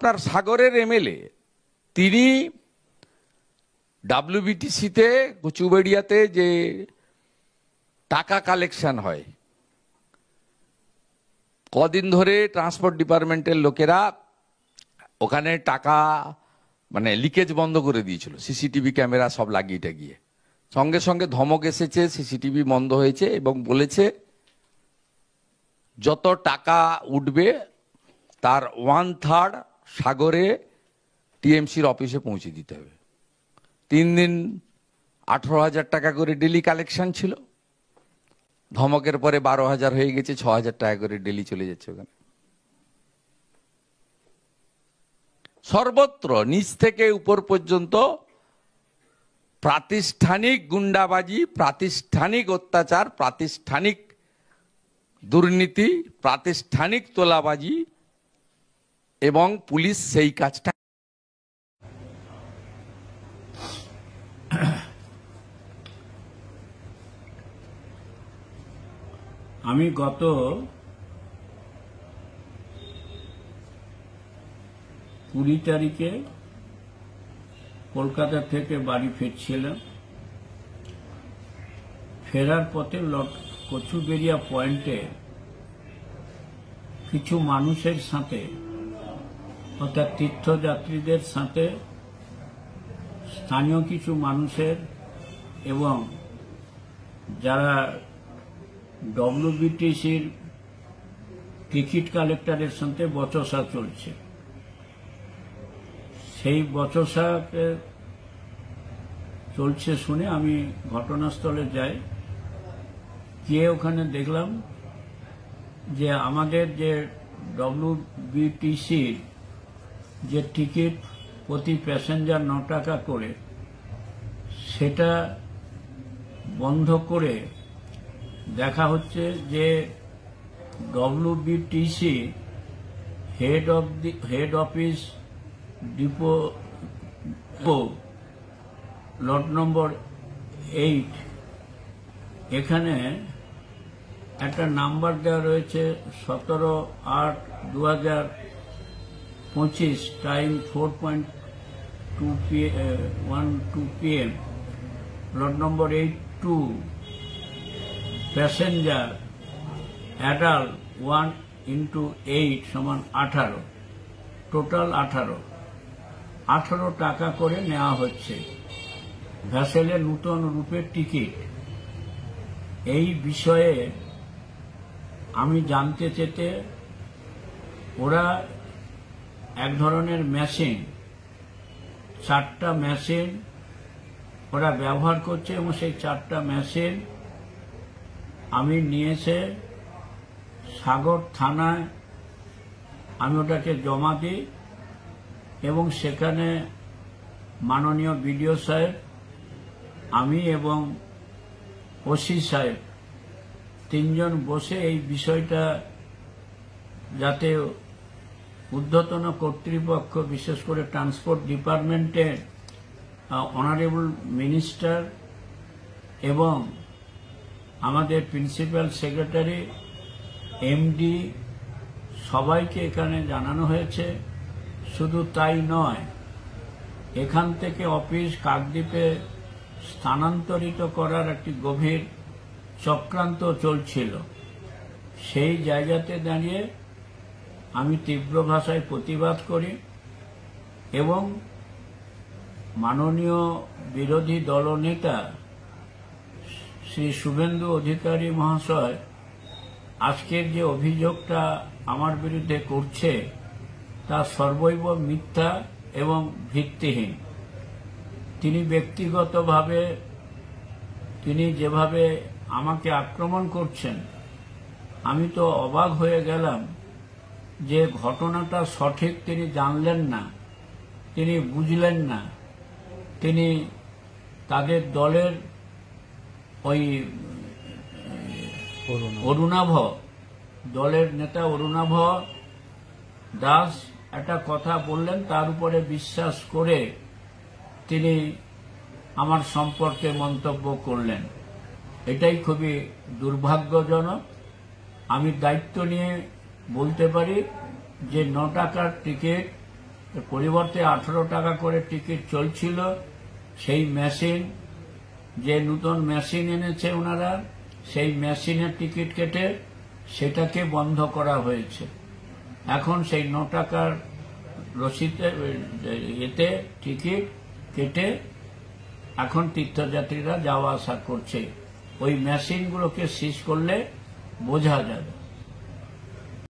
আপনার সাগরের এমএলএ তিনি ডাব্লিউবিটিসিতে কচুবেড়িয়াতে যে টাকা কালেকশন হয়, কদিন ধরে ট্রান্সপোর্ট ডিপার্টমেন্টের লোকেরা ওখানে টাকা মানে লিকেজ বন্ধ করে দিয়েছিল, সিসিটিভি ক্যামেরা সব লাগিয়ে গিয়ে সঙ্গে সঙ্গে ধমক এসেছে, সিসিটিভি বন্ধ হয়েছে এবং বলেছে যত টাকা উঠবে তার 1/3 সাগরে টিএমসির অফিসে পৌঁছে দিতে হবে। 3 দিন 18,000 টাকা করে ডেলি কালেকশন ছিল, ধমকের পরে 12,000 হয়ে গেছে, 6,000 টাকা করে ডেলি চলে যাচ্ছে ওখানে। সর্বত্র নিচ থেকে উপর পর্যন্ত প্রাতিষ্ঠানিক গুন্ডাবাজি, প্রাতিষ্ঠানিক অত্যাচার, প্রাতিষ্ঠানিক দুর্নীতি, প্রাতিষ্ঠানিক তোলাবাজি, এবং পুলিশ সেই কাজটা। আমি গত 20 তারিখে কলকাতা থেকে বাড়ি ফিরছিলাম। ফেরার পথে কচুবেড়িয়া পয়েন্টে কিছু মানুষের সাথে, অর্থাৎ তীর্থযাত্রীদের সাথে স্থানীয় কিছু মানুষের এবং যারা ডব্লিউবিটিসির টিকিট কালেক্টরের সাথে বচসা চলছে। সেই বচসা চলছে শুনে আমি ঘটনাস্থলে যাই, গিয়ে ওখানে দেখলাম যে আমাদের যে ডব্লিউবিটিসির যে টিকিট প্রতি প্যাসেঞ্জার 9 টাকা করে, সেটা বন্ধ করে দেখা হচ্ছে যে ডব্লিউবিটিসি হেড অফিস ডিপো লট নম্বর 8, এখানে একটা নাম্বার দেওয়া রয়েছে 17/8/2025, টাইম 4:12 PM, লট নম্বর 82, প্যাসেঞ্জার অ্যাডাল্ট 1 × 8 = 18, টোটাল 18 টাকা করে নেওয়া হচ্ছে ভ্যাসেলের নূতন রূপের টিকিট। এই বিষয়ে আমি জানতে চেতে ওরা এক ধরনের মেশিন, 4টা মেশিন ওরা ব্যবহার করছে এবং সেই 4টা মেশিন আমি নিয়েছে সাগর থানায়, আমি ওটাকে জমা দিই এবং সেখানে মাননীয় বিডিও সাহেব, আমি এবং ওসি সাহেব 3 জন বসে এই বিষয়টা যাতে ঊর্ধ্বতন কর্তৃপক্ষ, বিশেষ করে ট্রান্সপোর্ট ডিপার্টমেন্টের অনারেবল মিনিস্টার এবং আমাদের প্রিন্সিপাল সেক্রেটারি, এমডি, সবাইকে এখানে জানানো হয়েছে। শুধু তাই নয়, এখান থেকে অফিস কাকদ্বীপে স্থানান্তরিত করার একটি গভীর চক্রান্ত চলছিল। সেই জায়গাতে দাঁড়িয়ে আমি তীব্র ভাষায় প্রতিবাদ করি এবং মাননীয় বিরোধী দলনেতা শ্রী শুভেন্দু অধিকারী মহাশয় আজকের যে অভিযোগটা আমার বিরুদ্ধে করছে তা সর্বৈব মিথ্যা এবং ভিত্তিহীন। তিনি ব্যক্তিগতভাবে তিনি যেভাবে আমাকে আক্রমণ করছেন, আমি তো অবাক হয়ে গেলাম যে ঘটনাটা সঠিক তিনি জানলেন না, তিনি বুঝলেন না। তিনি তাদের দলের ওই অরুণাভ, দলের নেতা অরুণাভ দাস একটা কথা বললেন, তার উপরে বিশ্বাস করে তিনি আমার সম্পর্কে মন্তব্য করলেন। এটাই খুবই দুর্ভাগ্যজনক। আমি দায়িত্ব নিয়ে বলতে পারি যে 9 টাকার টিকিট এর পরিবর্তে 18 টাকা করে টিকিট চলছিল। সেই মেশিন, যে নতুন মেশিন এনেছে ওনারা, সেই মেশিনের টিকিট কেটে সেটাকে বন্ধ করা হয়েছে। এখন সেই 9 টাকার রসিদে এতে টিকিট কেটে এখন তীর্থযাত্রীরা যাওয়া আসা করছে। ওই মেশিনগুলোকে সিজ করলে বোঝা যাবে।